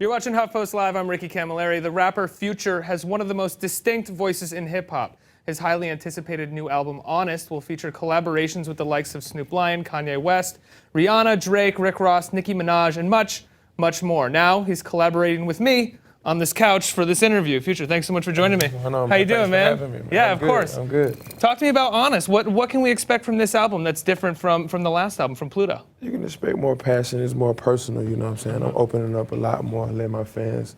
You're watching HuffPost Live. I'm Ricky Camilleri. The rapper Future has one of the most distinct voices in hip-hop. His highly anticipated new album, Honest, will feature collaborations with the likes of Snoop Lion, Kanye West, Rihanna, Drake, Rick Ross, Nicki Minaj, and much, much more. Now he's collaborating with me on this couch for this interview. Future, thanks so much for joining me. How you doing, man? Thanks for having me, man. Yeah, I'm of good. course. I'm good. Talk to me about Honest. What can we expect from this album that's different from the last album, from Pluto? You can expect more passion. It's more personal, you know what I'm saying? I'm opening up a lot more, letting my fans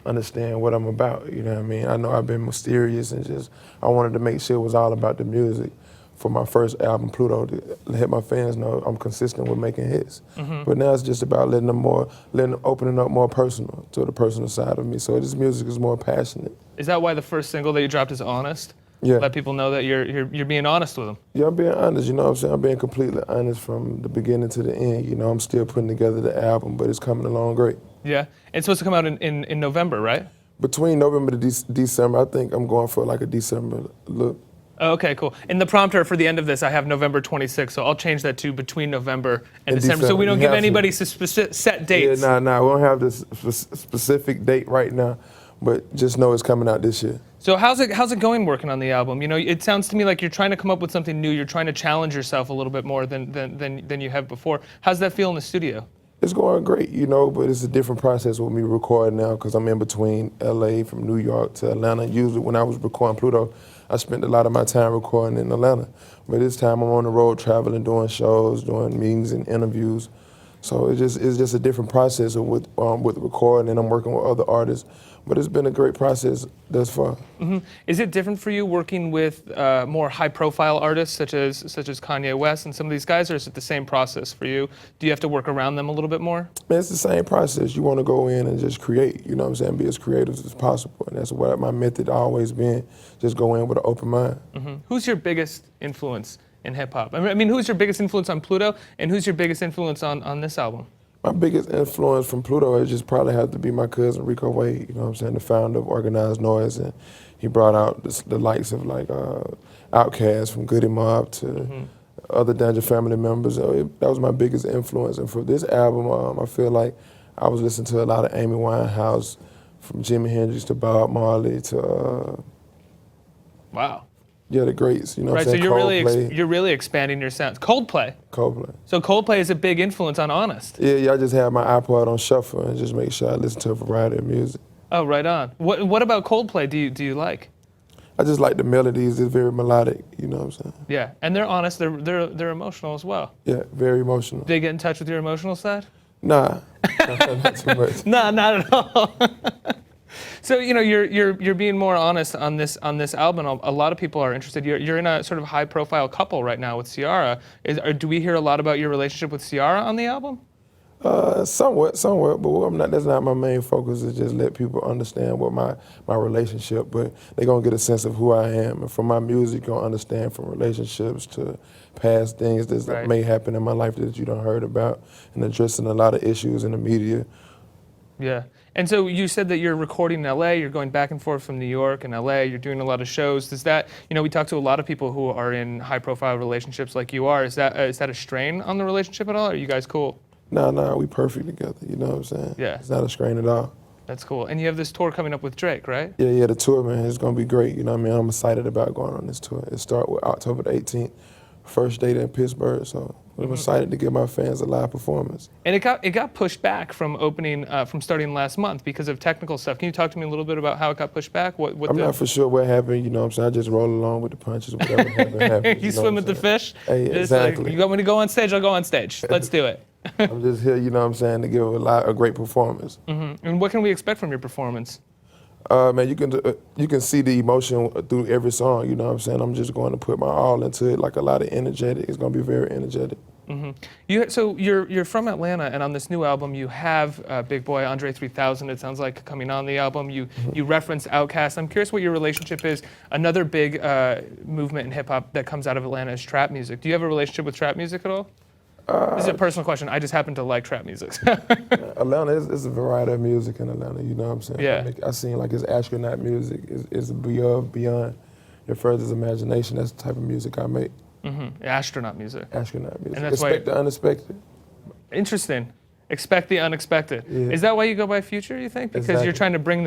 understand what I'm about, you know what I mean? I know I've been mysterious and I wanted to make sure it was all about the music for my first album, Pluto, to let my fans know I'm consistent with making hits. But now it's just about opening up more personal, to the personal side of me. So this music is more passionate. Is that why the first single that you dropped is Honest? Yeah. Let people know that you're being honest with them. Yeah, I'm being honest, you know what I'm saying? I'm being completely honest from the beginning to the end. You know, I'm still putting together the album, but it's coming along great. Yeah, it's supposed to come out in November, right? Between November to December, I think I'm going for like a December look. Oh, okay, cool. In the prompter for the end of this, I have November 26th, so I'll change that to between November and December, so we don't give anybody set dates. Yeah, nah, we don't have this specific date right now, but just know it's coming out this year. So how's it going working on the album? You know, it sounds to me like you're trying to come up with something new. You're trying to challenge yourself a little bit more than you have before. How's that feel in the studio? It's going great, you know, but it's a different process with me recording now because I'm in between LA from New York to Atlanta. Usually when I was recording Pluto, I spent a lot of my time recording in Atlanta. But this time I'm on the road traveling, doing shows, doing meetings and interviews. So it's just a different process with recording, and I'm working with other artists. But it's been a great process thus far. Is it different for you working with more high-profile artists such as Kanye West and some of these guys, or is it the same process for you? Do you have to work around them a little bit more? Man, it's the same process. You want to go in and just create, you know what I'm saying, be as creative as possible. And that's what my method always been, just go in with an open mind. Who's your biggest influence in hip-hop? I mean, who's your biggest influence on Pluto, and who's your biggest influence on this album? My biggest influence from Pluto is just probably have to be my cousin Rico Wade, you know what I'm saying, the founder of Organized Noise, and he brought out the likes of like Outkast from Goody Mob to other Danger Family members. So that was my biggest influence. And for this album, I feel like I was listening to a lot of Amy Winehouse, from Jimi Hendrix to Bob Marley to Wow. Yeah, the greats, you know what I'm saying? So you're really expanding your sounds. Coldplay. So Coldplay is a big influence on Honest. Yeah, I just have my iPod on shuffle and just make sure I listen to a variety of music. Oh, right on. What about Coldplay do you like? I just like the melodies. It's very melodic, you know what I'm saying? Yeah, and they're honest. They're emotional as well. Yeah, very emotional. Do they get in touch with your emotional side? Nah, not too much. Nah, not at all. So you know you're being more honest on this album. A lot of people are interested. You're in a sort of high-profile couple right now with Ciara. Do we hear a lot about your relationship with Ciara on the album? Somewhat, but that's not my main focus. Is just let people understand what my relationship. But they're gonna get a sense of who I am, and from my music, you're gonna understand from relationships to past things that may happen in my life that you don't heard about, and addressing a lot of issues in the media. Yeah. And so you said that you're recording in LA, you're going back and forth from New York and LA, you're doing a lot of shows. Does that, you know, we talk to a lot of people who are in high profile relationships like you are. Is that a strain on the relationship at all? Or are you guys cool? Nah, we perfect together, you know what I'm saying? Yeah. It's not a strain at all. That's cool. And you have this tour coming up with Drake, right? Yeah, the tour, man, it's gonna be great. You know what I mean? I'm excited about going on this tour. It starts with October the 18th, first date in Pittsburgh, so I'm excited to give my fans a live performance. And it got pushed back from starting last month because of technical stuff. Can you talk to me a little bit about how it got pushed back? I'm not for sure what happened, you know what I'm saying? I just roll along with the punches, whatever happened. You swim with the fish? Hey, exactly. Like, you want me to go on stage? I'll go on stage. Let's do it. I'm just here, you know what I'm saying, to give a great performance. And what can we expect from your performance? Man, you can see the emotion through every song, you know what I'm saying? I'm just going to put my all into it, like a lot of energetic. It's going to be very energetic. So you're from Atlanta, and on this new album you have Big Boy, Andre 3000, it sounds like, coming on the album. You reference Outkast. I'm curious what your relationship is. Another big movement in hip-hop that comes out of Atlanta is trap music. Do you have a relationship with trap music at all? This is a personal question. I just happen to like trap music. Atlanta is a variety of music in Atlanta, you know what I'm saying? Yeah. I seen like it's astronaut music, it's beyond your furthest imagination. That's the type of music I make. Astronaut music. Astronaut music. And that's Expect the unexpected. Interesting. Expect the unexpected. Yeah. Is that why you go by Future, you think? Because Exactly. you're trying to bring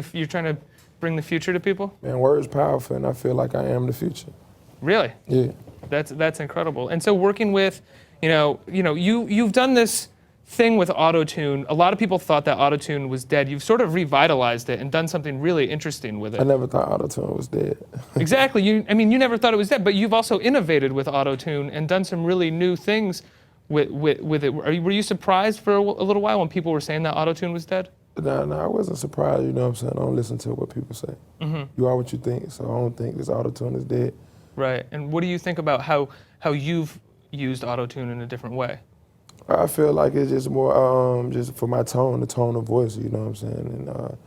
the future to people? Man, words powerful, and I feel like I am the future. Really? Yeah. That's incredible. And so working with, you've done this thing with autotune. A lot of people thought that autotune was dead. You've sort of revitalized it and done something really interesting with it. I never thought autotune was dead. Exactly. You never thought it was dead, but you've also innovated with autotune and done some really new things with it. Were you surprised for a little while when people were saying that autotune was dead? No, I wasn't surprised, you know what I'm saying? I don't listen to what people say. Mm-hmm. You are what you think, so I don't think this autotune is dead. Right. And what do you think about how you've used autotune in a different way? I feel like it's just more just for my tone, the tone of voice, you know what I'm saying? And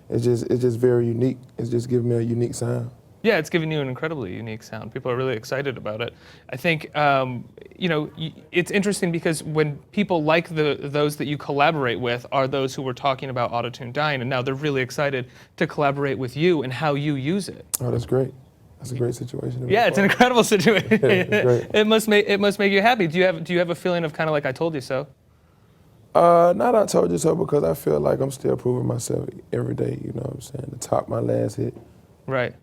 it's just very unique. It's just giving me a unique sound. Yeah, it's giving you an incredibly unique sound. People are really excited about it. I think, it's interesting because when people like those that you collaborate with are those who were talking about autotune dying, and now they're really excited to collaborate with you and how you use it. Oh, that's great. That's a great situation. To be Yeah, it's an incredible situation. Great. It must make you happy. Do you have a feeling of kind of like I told you so? Not I told you so, because I feel like I'm still proving myself every day, you know what I'm saying? To top my last hit. Right.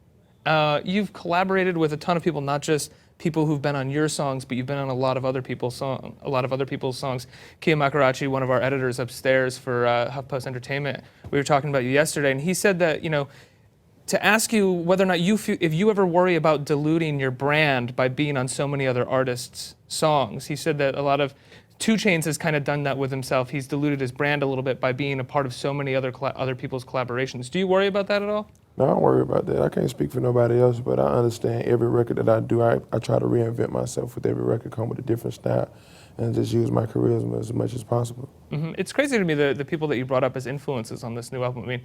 You've collaborated with a ton of people, not just people who've been on your songs, but you've been on a lot of other people's songs. Kia Makarachi, one of our editors upstairs for HuffPost Entertainment, we were talking about you yesterday, and he said that, to ask you whether or not if you ever worry about diluting your brand by being on so many other artists' songs. He said that a lot of 2 Chainz has kind of done that with himself. He's diluted his brand a little bit by being a part of so many other people's collaborations. Do you worry about that at all? No, I don't worry about that. I can't speak for nobody else, but I understand every record that I do, I try to reinvent myself with every record, come with a different style, and just use my charisma as much as possible. Mm-hmm. It's crazy to me the people that you brought up as influences on this new album. I mean,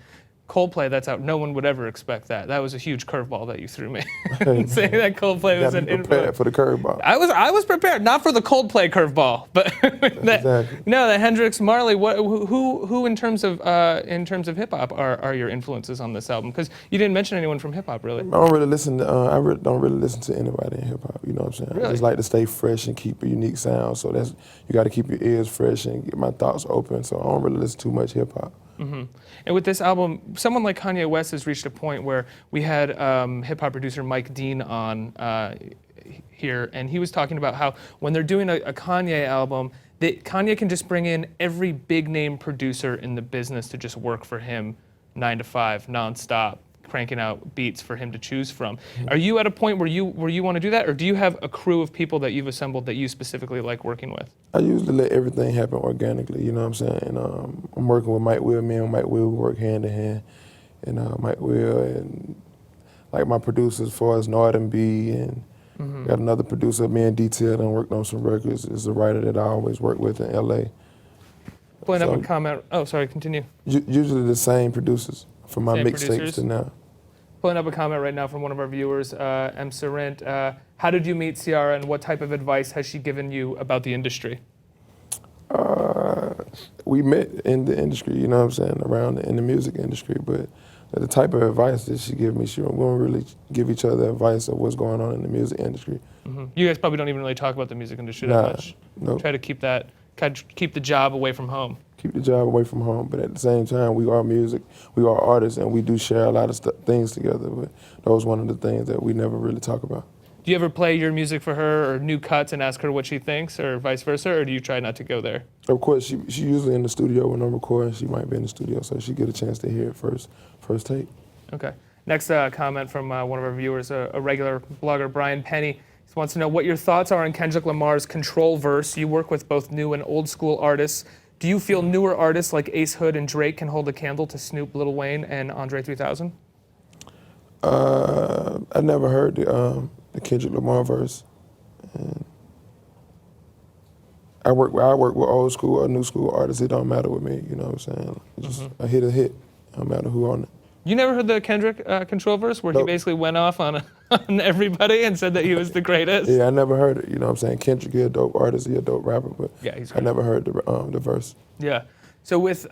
Coldplay, that's out. No one would ever expect that. That was a huge curveball that you threw me. Saying that Coldplay was an influence. For the curveball. I was prepared, not for the Coldplay curveball, but Exactly. No, the Hendrix, Marley. Who in terms of hip hop are your influences on this album? Because you didn't mention anyone from hip hop, really. I don't really listen to. Don't really listen to anybody in hip hop. You know what I'm saying? Really? I just like to stay fresh and keep a unique sound. So you got to keep your ears fresh and get my thoughts open. So I don't really listen to much hip hop. Mm-hmm. And with this album, someone like Kanye West has reached a point where we had hip hop producer Mike Dean on here, and he was talking about how when they're doing a Kanye album, that Kanye can just bring in every big name producer in the business to just work for him 9 to 5, nonstop, cranking out beats for him to choose from. Are you at a point where you want to do that, or do you have a crew of people that you've assembled that you specifically like working with? I usually let everything happen organically, you know what I'm saying? And I'm working with Mike Will. Me and Mike Will work hand in hand. And Mike Will and like my producers as far as Northern B and got another producer, me and Detail, and worked on some records. Is a writer that I always work with in LA. Pulling up a comment. Oh, sorry, continue. Usually the same producers from my Same mixtapes producers? to now. Pulling up a comment right now from one of our viewers, M. Sarint. How did you meet Ciara, and what type of advice has she given you about the industry? We met in the industry, you know what I'm saying, in the music industry, but the type of advice that she give me, we don't really give each other advice of what's going on in the music industry. Mm-hmm. You guys probably don't even really talk about the music industry Nah, that much. nope. Try to keep the job away from home. Keep the job away from home, but at the same time, we are music, we are artists, and we do share a lot of things together, but that was one of the things that we never really talk about. Do you ever play your music for her or new cuts and ask her what she thinks, or vice versa, or do you try not to go there? Of course, she usually in the studio when I'm recording. She might be in the studio, so she get a chance to hear it first take. Okay. Next comment from one of our viewers, a regular blogger, Brian Penny. He wants to know what your thoughts are on Kendrick Lamar's Control verse. You work with both new and old school artists. Do you feel newer artists like Ace Hood and Drake can hold a candle to Snoop, Lil Wayne, and Andre 3000? I never heard the Kendrick Lamar verse. And I work with old school or new school artists. It don't matter with me, you know what I'm saying? Just a hit. It don't matter who on it. You never heard the Kendrick Control verse where he Nope. basically went off on everybody and said that he was the greatest? Yeah, I never heard it. You know what I'm saying? Kendrick, he a dope artist, he a dope rapper, but Yeah, he's I great. never heard the verse. Yeah. So with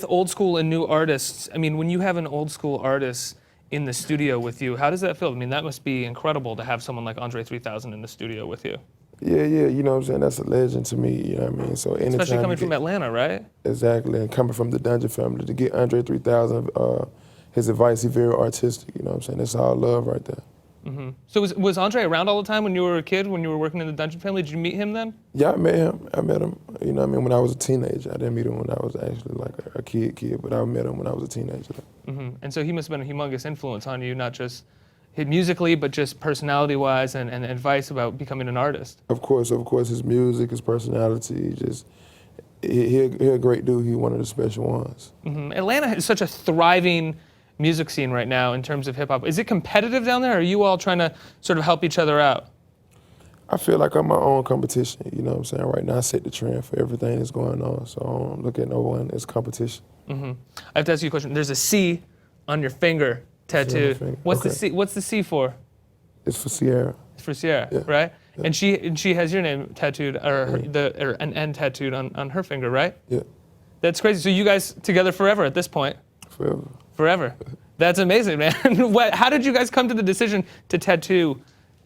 old school and new artists, I mean, when you have an old school artist in the studio with you, how does that feel? I mean, that must be incredible to have someone like Andre 3000 in the studio with you. Yeah, you know what I'm saying? That's a legend to me, you know what I mean? So anytime Especially coming you from get- Atlanta, right? Exactly, and coming from the Dungeon family, to get Andre 3000, his advice, he's very artistic, you know what I'm saying? That's all love right there. So was Andre around all the time when you were a kid, when you were working in the Dungeon family? Did you meet him then? Yeah, I met him, you know what I mean, when I was a teenager. I didn't meet him when I was actually like a kid, but I met him when I was a teenager. And so he must have been a humongous influence on you, not just musically, but just personality-wise and advice about becoming an artist. Of course, his music, his personality, he a great dude. He one of the special ones. Atlanta is such a thriving music scene right now in terms of hip hop. Is it competitive down there, or are you all trying to sort of help each other out? I feel like I'm my own competition, you know what I'm saying? Right now I set the trend for everything that's going on, so I don't look at no one as competition. I have to ask you a question. There's a C on your finger tattooed. finger. What's the Okay. C? What's the C for? It's for Sierra. It's for Sierra, Yeah. right? Yeah. And she has your name tattooed, or an N tattooed on her finger, right? Yeah, That's crazy. So you guys together forever at this point? forever. Forever. That's amazing, man. How did you guys come to the decision to tattoo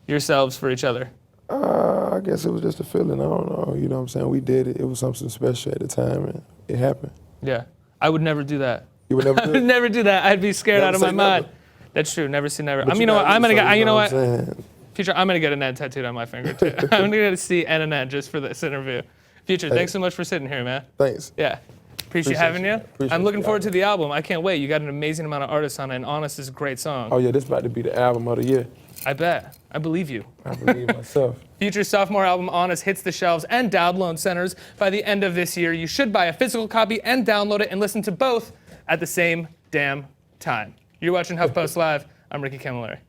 yourselves for each other? I guess it was just a feeling, I don't know, you know what I'm saying? We did it, it was something special at the time, and it happened. Yeah. I would never do that. You would never I do would it? never do that. I'd be scared Never out of my say mind. never. That's true. Never say never. But You know what? I'm gonna get. You know what? what I'm saying? Future, I'm gonna get an N tattooed on my finger too. I'm gonna get a C and an N just for this interview. Future, thanks so much for sitting here, man. Thanks. Yeah. Appreciate Appreciate having you. you. Appreciate I'm looking you. forward to the album. I can't wait. You got an amazing amount of artists on it, and Honest is a great song. Oh yeah, this about to be the album of the year. I bet. I believe you. I believe myself. Future's sophomore album, Honest, hits the shelves and download centers by the end of this year. You should buy a physical copy and download it and listen to both at the same damn time. You're watching HuffPost Live. I'm Ricky Camilleri.